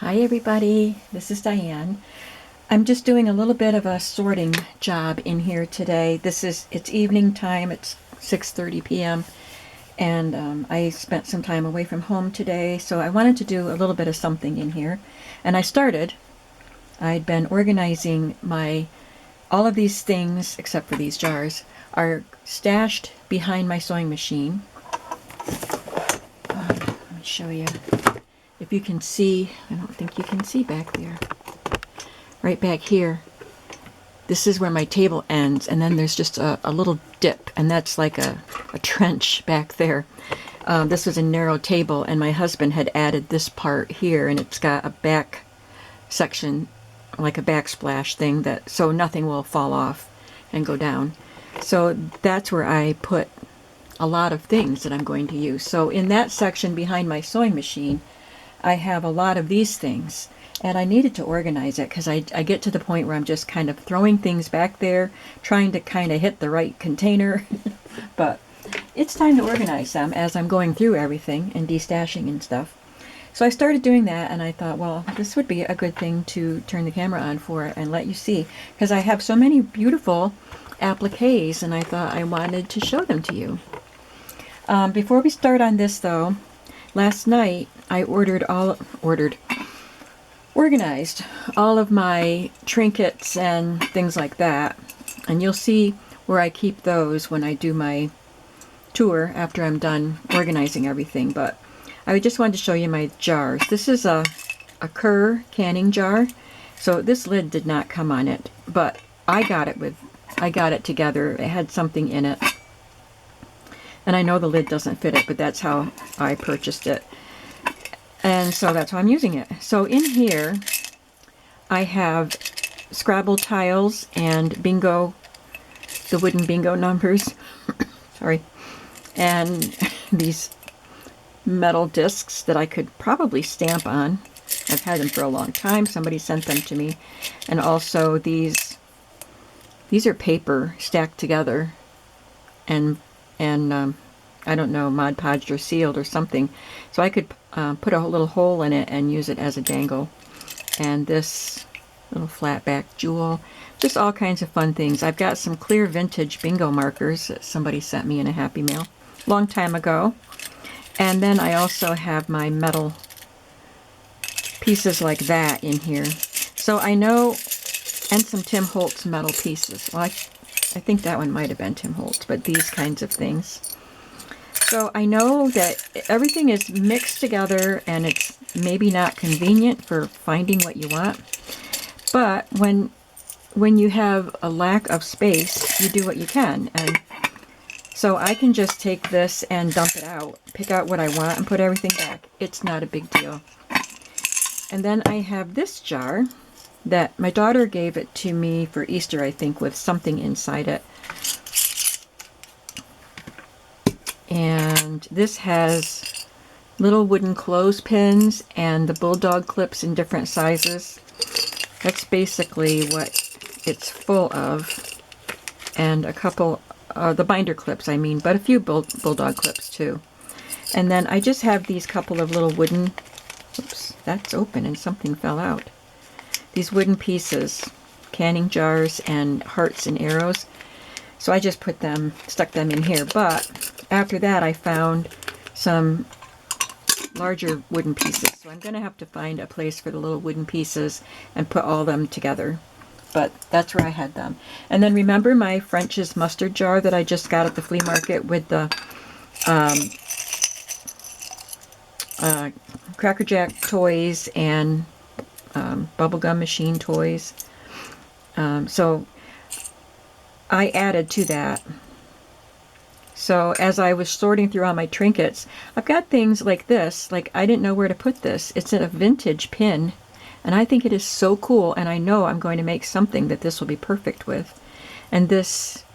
Hi everybody, this is Diane. I'm just doing a little bit of a sorting job in here today. It's evening time, it's 6:30 p.m. and I spent some time away from home today, so I wanted to do a little bit of something in here. And I'd been organizing all of these things, except for these jars, are stashed behind my sewing machine. Let me show you. If you can see, I don't think you can see back there. Right back here, this is where my table ends, and then there's just a little dip, and that's like a trench back there. This was a narrow table, and my husband had added this part here, and it's got a back section, like a backsplash thing, so nothing will fall off and go down. So that's where I put a lot of things that I'm going to use. So in that section behind my sewing machine, I have a lot of these things, and I needed to organize it because I get to the point where I'm just kind of throwing things back there, trying to kind of hit the right container. But it's time to organize them as I'm going through everything and destashing and stuff. So I started doing that, and I thought, well, this would be a good thing to turn the camera on for and let you see, because I have so many beautiful appliques, and I thought I wanted to show them to you. Before we start on this, though, last night I organized all of my trinkets and things like that, and you'll see where I keep those when I do my tour after I'm done organizing everything. But I just wanted to show you my jars. This is a Kerr canning jar, so this lid did not come on it, but I got it together. It had something in it, and I know the lid doesn't fit it, but that's how I purchased it. And so that's why I'm using it. So in here, I have Scrabble tiles and bingo, the wooden bingo numbers, sorry, and these metal discs that I could probably stamp on. I've had them for a long time. Somebody sent them to me. And also these are paper stacked together and I don't know, Mod Podged or sealed or something. So I could put a little hole in it and use it as a dangle. And this little flat back jewel. Just all kinds of fun things. I've got some clear vintage bingo markers that somebody sent me in a Happy Mail long time ago. And then I also have my metal pieces like that in here. So I know, and some Tim Holtz metal pieces. Well, I think that one might have been Tim Holtz, but these kinds of things. So I know that everything is mixed together, and it's maybe not convenient for finding what you want. But when you have a lack of space, you do what you can. And so I can just take this and dump it out, pick out what I want, and put everything back. It's not a big deal. And then I have this jar that my daughter gave it to me for Easter, I think, with something inside it. And this has little wooden clothespins and the bulldog clips in different sizes. That's basically what it's full of. And a couple, the binder clips I mean, but a few bulldog clips too. And then I just have these couple of little wooden, oops, that's open and something fell out. These wooden pieces, canning jars and hearts and arrows. So I just stuck them in here. But after that I found some larger wooden pieces. So I'm going to have to find a place for the little wooden pieces and put all them together. But that's where I had them. And then remember my French's mustard jar that I just got at the flea market with the Cracker Jack toys and bubblegum machine toys. So I added to that. So as I was sorting through all my trinkets, I've got things like this. Like, I didn't know where to put this. It's a vintage pin, and I think it is so cool, and I know I'm going to make something that this will be perfect with. And this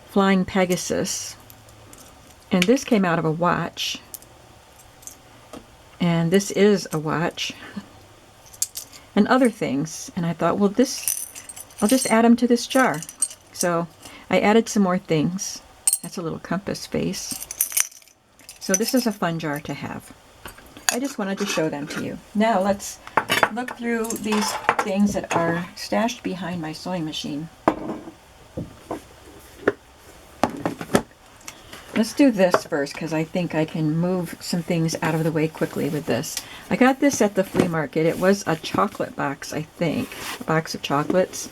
Flying Pegasus, and this came out of a watch, and this is a watch, and other things. And I thought, well, I'll just add them to this jar. So I added some more things. That's a little compass face. So this is a fun jar to have. I just wanted to show them to you. Now let's look through these things that are stashed behind my sewing machine. Let's do this first because I think I can move some things out of the way quickly with this. I got this at the flea market. It was a chocolate box, I think. A box of chocolates.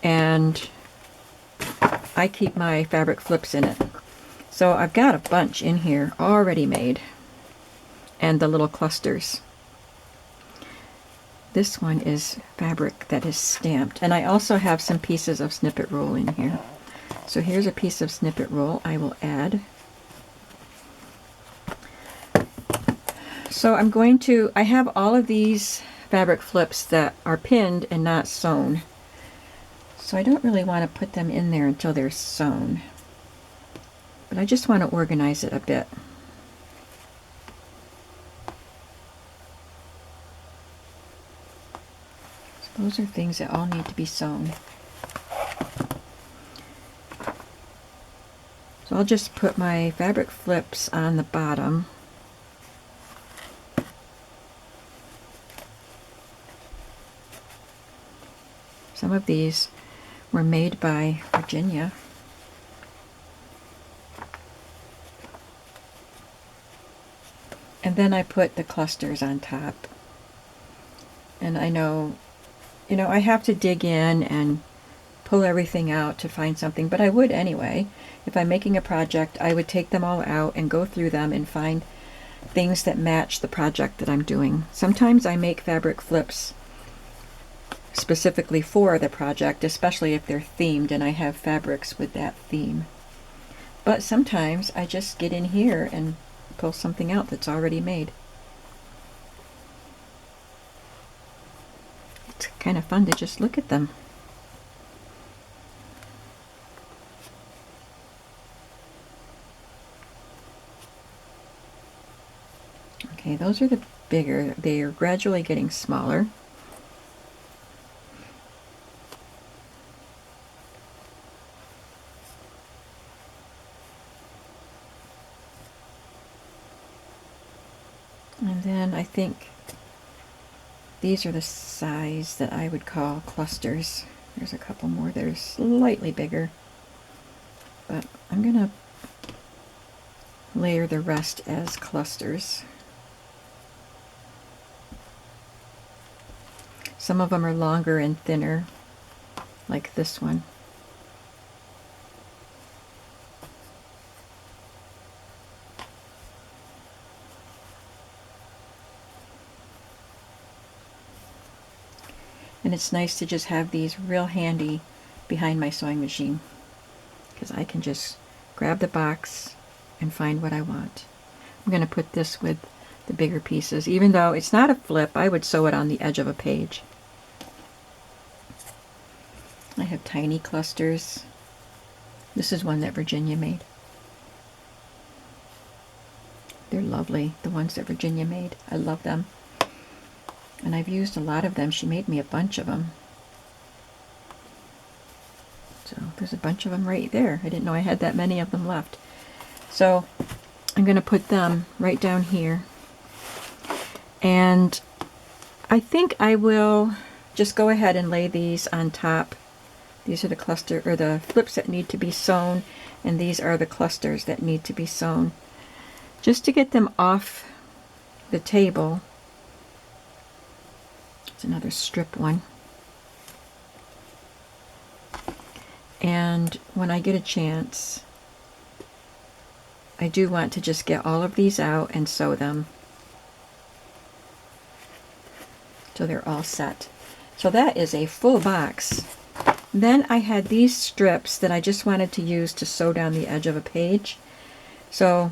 And I keep my fabric flips in it. So I've got a bunch in here already made. And the little clusters. This one is fabric that is stamped. And I also have some pieces of snippet roll in here. So here's a piece of snippet roll I will add. So I'm going to, I have all of these fabric flips that are pinned and not sewn. So I don't really want to put them in there until they're sewn. But I just want to organize it a bit. So those are things that all need to be sewn. So I'll just put my fabric flips on the bottom. Some of these were made by Virginia. And then I put the clusters on top. And I know, I have to dig in and pull everything out to find something, but I would anyway. If I'm making a project, I would take them all out and go through them and find things that match the project that I'm doing. Sometimes I make fabric flips specifically for the project, especially if they're themed and I have fabrics with that theme. But sometimes I just get in here and pull something out that's already made. It's kind of fun to just look at them. Okay, those are the bigger. They are gradually getting smaller. And then I think these are the size that I would call clusters. There's a couple more that are slightly bigger. But I'm going to layer the rest as clusters. Some of them are longer and thinner, like this one. And it's nice to just have these real handy behind my sewing machine, because I can just grab the box and find what I want. I'm going to put this with the bigger pieces. Even though it's not a flip, I would sew it on the edge of a page. I have tiny clusters. This is one that Virginia made. They're lovely, the ones that Virginia made. I love them. And I've used a lot of them. She made me a bunch of them. So there's a bunch of them right there. I didn't know I had that many of them left. So I'm going to put them right down here. And I think I will just go ahead and lay these on top. These are the cluster or the flips that need to be sewn, and these are the clusters that need to be sewn. Just to get them off the table. It's another strip one. And when I get a chance, I do want to just get all of these out and sew them so they're all set. So that is a full box. Then I had these strips that I just wanted to use to sew down the edge of a page. So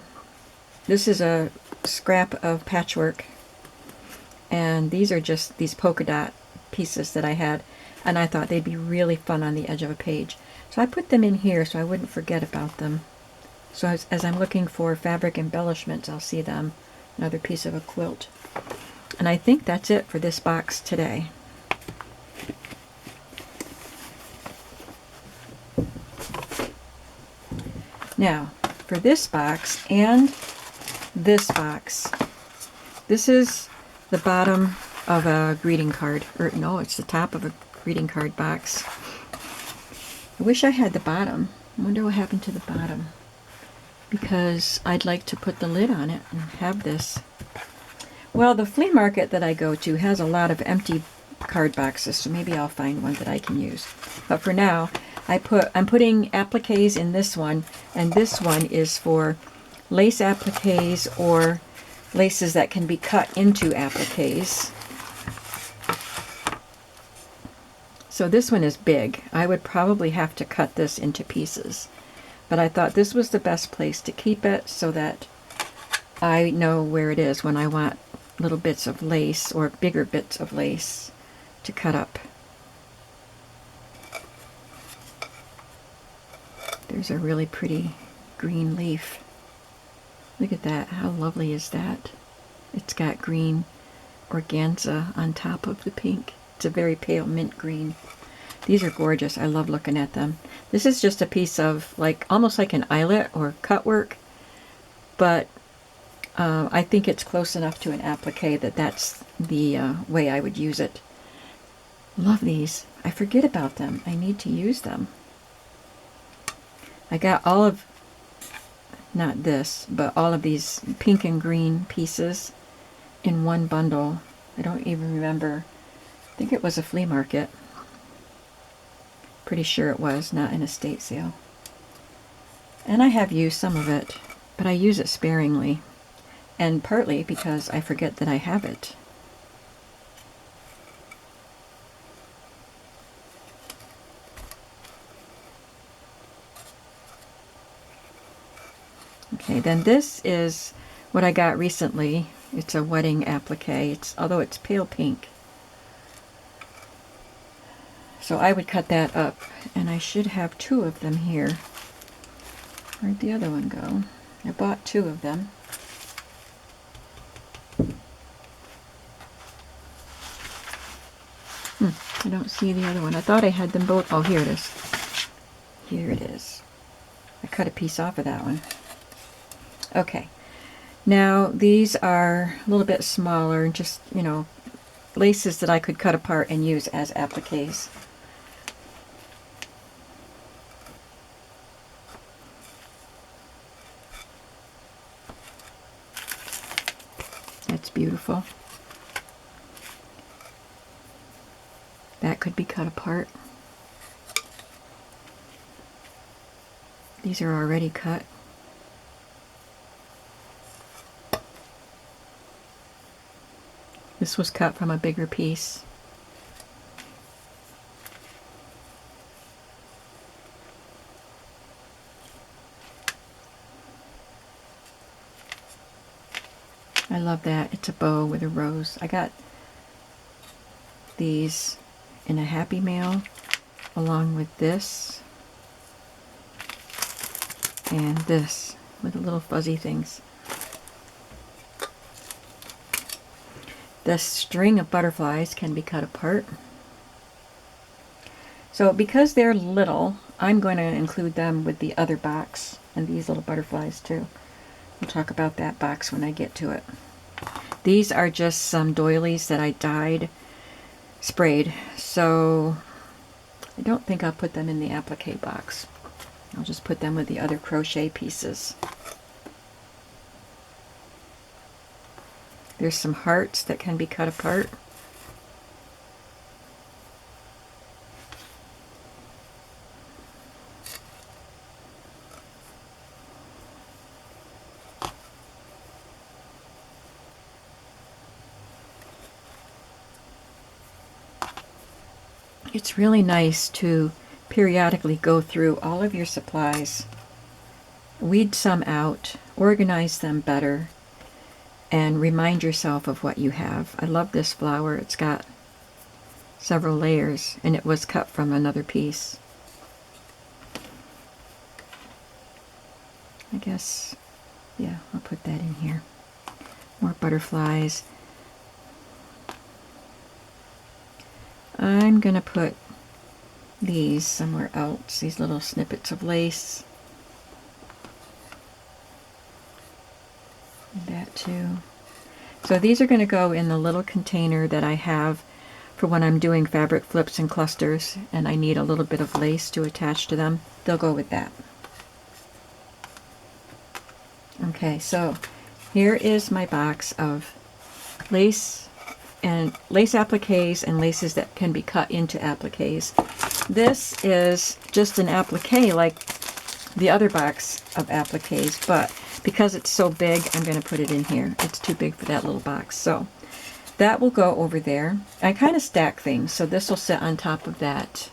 this is a scrap of patchwork, and these are just these polka dot pieces that I had, and I thought they'd be really fun on the edge of a page. So I put them in here so I wouldn't forget about them. So as I'm looking for fabric embellishments, I'll see them. Another piece of a quilt. And I think that's it for this box today. Now, for this box and this box, this is the bottom of a greeting card. Or no, it's the top of a greeting card box. I wish I had the bottom. I wonder what happened to the bottom. Because I'd like to put the lid on it and have this. Well, the flea market that I go to has a lot of empty card boxes, so maybe I'll find one that I can use. But for now, I'm putting appliques in this one, and this one is for lace appliques or laces that can be cut into appliques. So this one is big. I would probably have to cut this into pieces. But I thought this was the best place to keep it so that I know where it is when I want little bits of lace or bigger bits of lace to cut up. There's a really pretty green leaf. Look at that. How lovely is that? It's got green organza on top of the pink. It's a very pale mint green. These are gorgeous. I love looking at them. This is just a piece of almost like an eyelet or cut work, but I think it's close enough to an applique that that's the way I would use it. Love these. I forget about them. I need to use them. I got all of, not this, but all of these pink and green pieces in one bundle. I don't even remember. I think it was a flea market. Pretty sure it was, not an estate sale. And I have used some of it, but I use it sparingly. And partly because I forget that I have it. Okay, then this is what I got recently. It's a wedding applique, although it's pale pink. So I would cut that up, and I should have 2 of them here. Where'd the other one go? I bought 2 of them. I don't see the other one. I thought I had them both. Oh, here it is. Here it is. I cut a piece off of that one. Okay. Now, these are a little bit smaller, just, laces that I could cut apart and use as appliques. That's beautiful. That could be cut apart. These are already cut. This was cut from a bigger piece. I love that. It's a bow with a rose. I got these in a Happy Mail along with this and this with the little fuzzy things. The string of butterflies can be cut apart. So because they're little, I'm going to include them with the other box and these little butterflies too. We'll talk about that box when I get to it. These are just some doilies that I dyed, sprayed, so I don't think I'll put them in the applique box. I'll just put them with the other crochet pieces. There's some hearts that can be cut apart. It's really nice to periodically go through all of your supplies, weed some out, organize them better, and remind yourself of what you have. I love this flower. It's got several layers, and it was cut from another piece. I guess, yeah, I'll put that in here. More butterflies. I'm going to put these somewhere else, these little snippets of lace. That too. So these are going to go in the little container that I have for when I'm doing fabric flips and clusters and I need a little bit of lace to attach to them. They'll go with that. Okay, so here is my box of lace and lace appliques and laces that can be cut into appliques. This is just an applique like the other box of appliques, but because it's so big, I'm going to put it in here. It's too big for that little box. So that will go over there. I kind of stack things, so this will sit on top of that.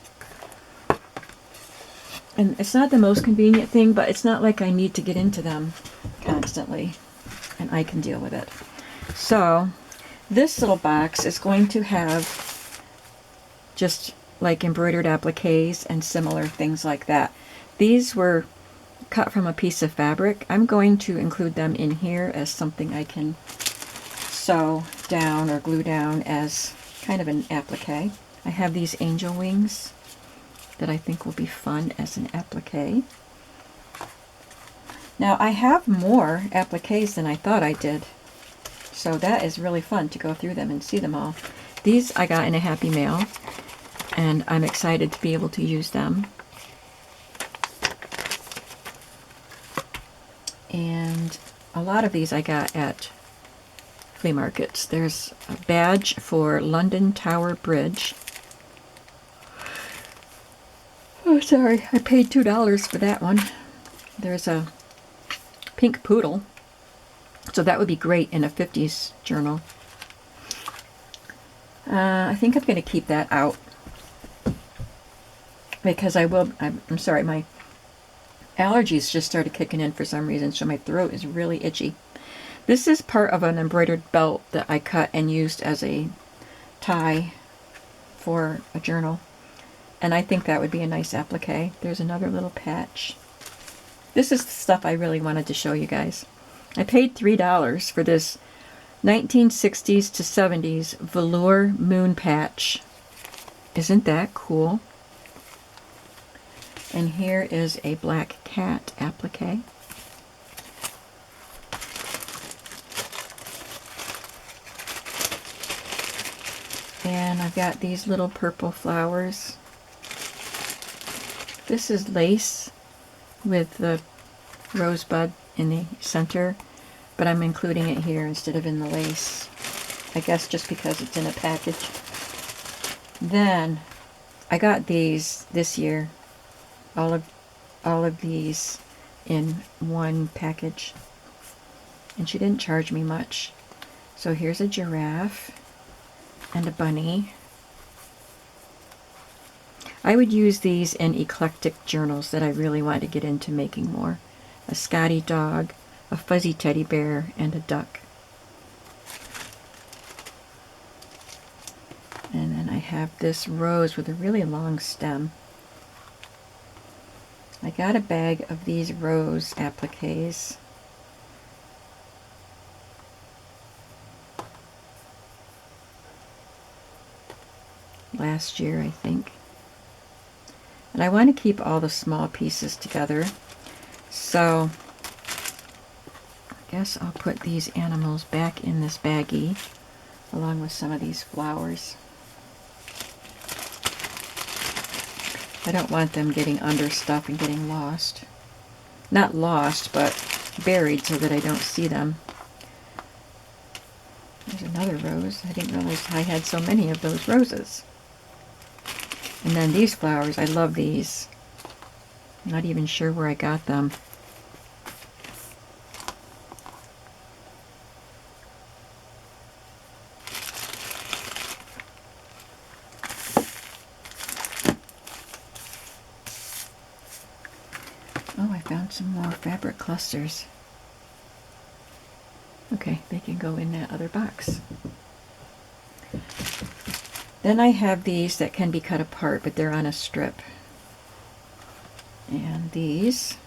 And it's not the most convenient thing, but it's not like I need to get into them constantly, and I can deal with it. So this little box is going to have just like embroidered appliques and similar things like that. These were cut from a piece of fabric. I'm going to include them in here as something I can sew down or glue down as kind of an applique. I have these angel wings that I think will be fun as an applique. Now I have more appliques than I thought I did, so that is really fun to go through them and see them all. These I got in a Happy Mail, and I'm excited to be able to use them. And a lot of these I got at flea markets. There's a badge for London Tower Bridge. Oh, sorry, I paid $2 for that one. There's a pink poodle, so that would be great in a 50s journal. I think I'm going to keep that out because I'm sorry, my allergies just started kicking in for some reason, so my throat is really itchy. This is part of an embroidered belt that I cut and used as a tie for a journal, and I think that would be a nice applique. There's another little patch. This is the stuff I really wanted to show you guys. I paid $3 for this 1960s to 70s velour moon patch. Isn't that cool? And here is a black cat applique. And I've got these little purple flowers. This is lace with the rosebud in the center, but I'm including it here instead of in the lace. I guess just because it's in a package. Then I got these this year. All of these in one package, and she didn't charge me much. So here's a giraffe and a bunny. I would use these in eclectic journals that I really want to get into making more. A Scotty dog, a fuzzy teddy bear, and a duck. And then I have this rose with a really long stem. I got a bag of these rose appliques. Last year, I think. And I want to keep all the small pieces together. So I guess I'll put these animals back in this baggie along with some of these flowers. I don't want them getting under stuff and getting lost. Not lost, but buried so that I don't see them. There's another rose. I didn't realize I had so many of those roses. And then these flowers, I love these. I'm not even sure where I got them. Oh, I found some more fabric clusters. Okay, they can go in that other box. Then I have these that can be cut apart, but they're on a strip. And these.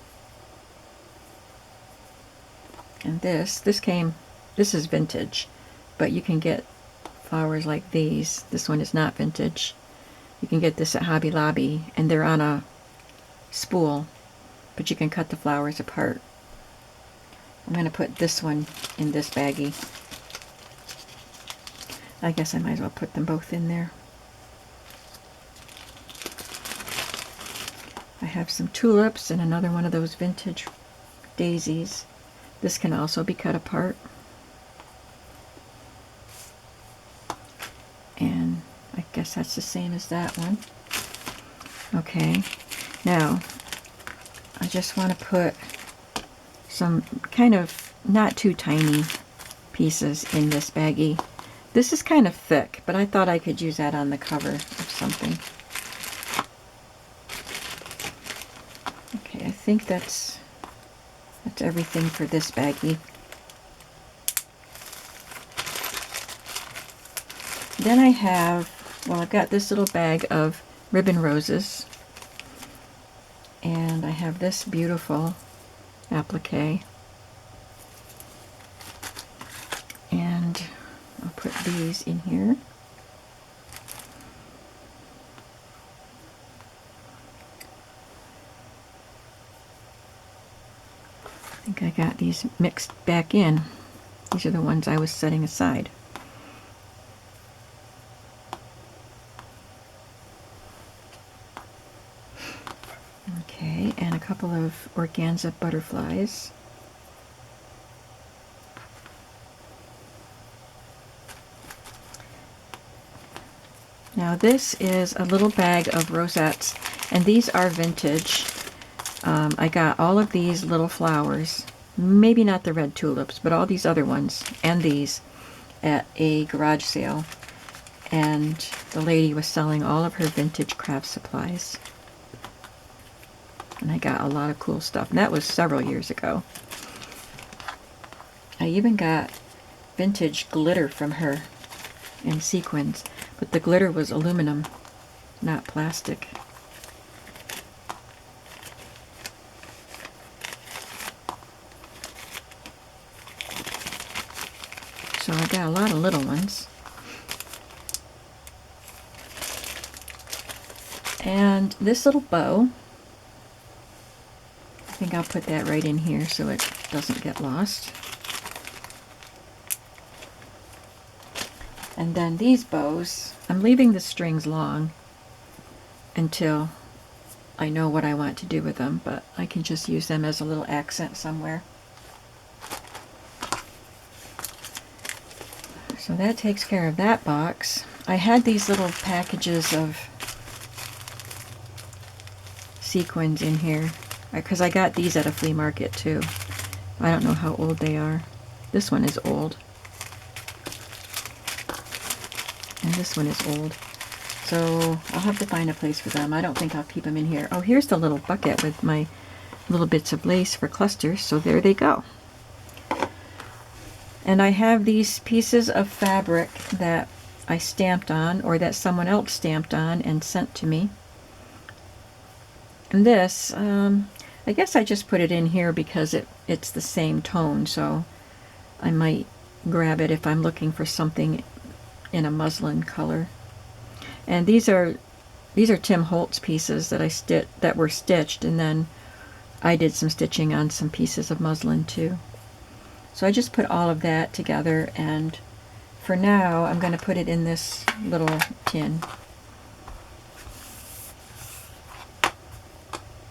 And this is vintage, but you can get flowers like these. This one is not vintage. You can get this at Hobby Lobby, and they're on a spool, but you can cut the flowers apart. I'm going to put this one in this baggie. I guess I might as well put them both in there. I have some tulips and another one of those vintage daisies. This can also be cut apart. And I guess that's the same as that one. Okay, now I just want to put some kind of not too tiny pieces in this baggie. This is kind of thick, but I thought I could use that on the cover of something. Okay, I think that's everything for this baggie. Then I have, well, I've got this little bag of ribbon roses, and I have this beautiful applique, and I'll put these in here. I think I got these mixed back in. These are the ones I was setting aside. Okay, and a couple of organza butterflies. Now this is a little bag of rosettes, and these are vintage. I got all of these little flowers, maybe not the red tulips, but all these other ones, and these, at a garage sale. And the lady was selling all of her vintage craft supplies. And I got a lot of cool stuff. And that was several years ago. I even got vintage glitter from her in sequins, but the glitter was aluminum, not plastic. So I got a lot of little ones. And this little bow, I think I'll put that right in here so it doesn't get lost. And then these bows, I'm leaving the strings long until I know what I want to do with them, but I can just use them as a little accent somewhere. So that takes care of that box. I had these little packages of sequins in here because I got these at a flea market too. I don't know how old they are. This one is old. And this one is old. So I'll have to find a place for them. I don't think I'll keep them in here. Oh, here's the little bucket with my little bits of lace for clusters. So there they go. And I have these pieces of fabric that I stamped on, or that someone else stamped on and sent to me. And this, I guess I just put it in here because it's the same tone, so I might grab it if I'm looking for something in a muslin color. And these are Tim Holtz pieces that were stitched, and then I did some stitching on some pieces of muslin too. So I just put all of that together, and for now I'm going to put it in this little tin.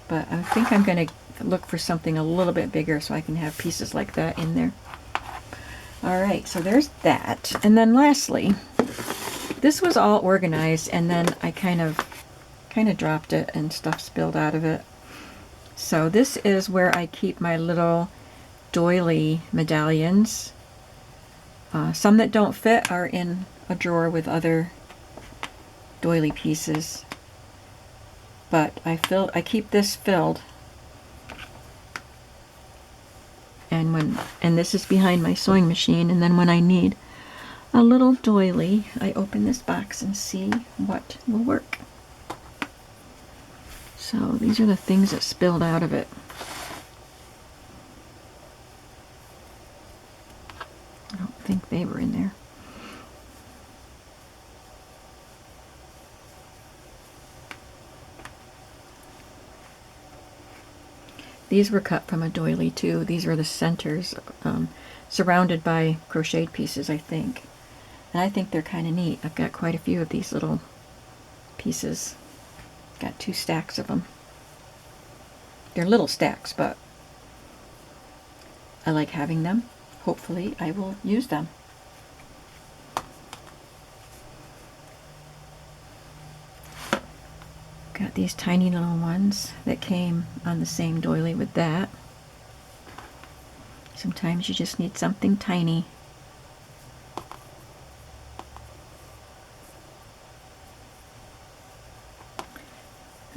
But I think I'm going to look for something a little bit bigger so I can have pieces like that in there. Alright, so there's that. And then lastly, this was all organized, and then I kind of dropped it and stuff spilled out of it. So this is where I keep my little doily medallions. Some that don't fit are in a drawer with other doily pieces. But I keep this filled. And this is behind my sewing machine, and then when I need a little doily, I open this box and see what will work. So these are the things that spilled out of it. I don't think they were in there. These were cut from a doily too. These are the centers, surrounded by crocheted pieces, I think. And I think they're kind of neat. I've got quite a few of these little pieces. Got 2 stacks of them. They're little stacks, but I like having them. Hopefully I will use them. Got these tiny little ones that came on the same doily with that. Sometimes you just need something tiny.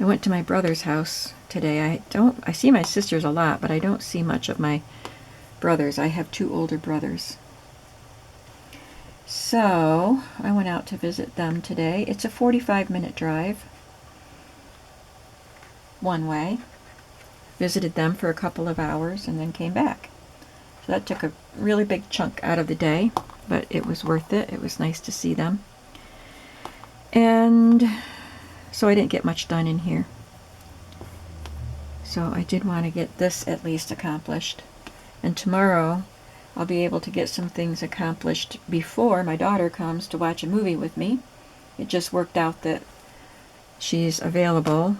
I went to my brother's house today. I see my sisters a lot, but I don't see much of my brothers. I have 2 older brothers. So I went out to visit them today. It's a 45-minute drive one way. Visited them for a couple of hours and then came back. So that took a really big chunk out of the day, but it was worth it. It was nice to see them. And so I didn't get much done in here. So I did want to get this at least accomplished. And tomorrow I'll be able to get some things accomplished before my daughter comes to watch a movie with me. It just worked out that she's available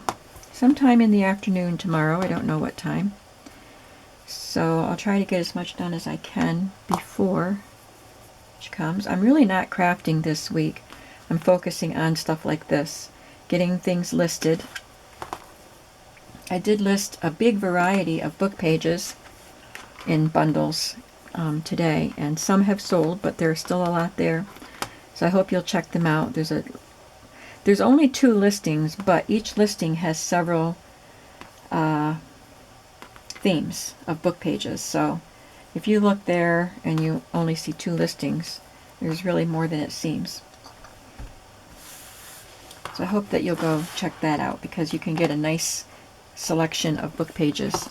sometime in the afternoon tomorrow. I don't know what time. So I'll try to get as much done as I can before she comes. I'm really not crafting this week. I'm focusing on stuff like this, getting things listed. I did list a big variety of book pages in bundles today, and some have sold, but there's still a lot there. So I hope you'll check them out. There's only 2 listings, but each listing has several themes of book pages. So if you look there and you only see 2 listings, there's really more than it seems. So I hope that you'll go check that out, because you can get a nice selection of book pages.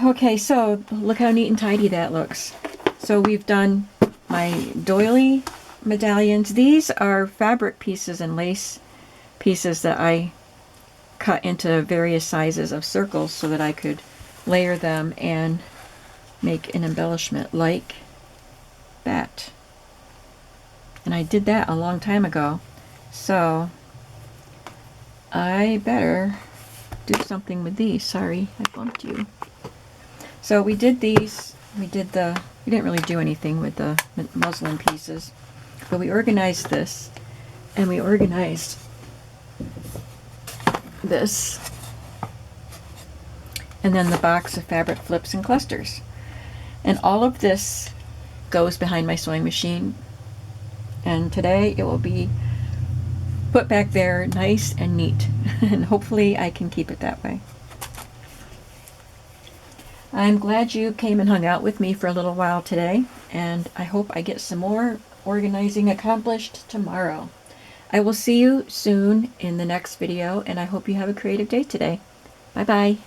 Okay, so look how neat and tidy that looks. So we've done my doily medallions. These are fabric pieces and lace pieces that I cut into various sizes of circles so that I could layer them and make an embellishment like that. And I did that a long time ago, so I better do something with these. Sorry, I bumped you. So we did these. We didn't really do anything with the muslin pieces, but we organized this, and we organized this, and then the box of fabric flips and clusters. And all of this goes behind my sewing machine, and today it will be put back there nice and neat, and hopefully I can keep it that way. I'm glad you came and hung out with me for a little while today, and I hope I get some more organizing accomplished tomorrow. I will see you soon in the next video, and I hope you have a creative day today. Bye-bye.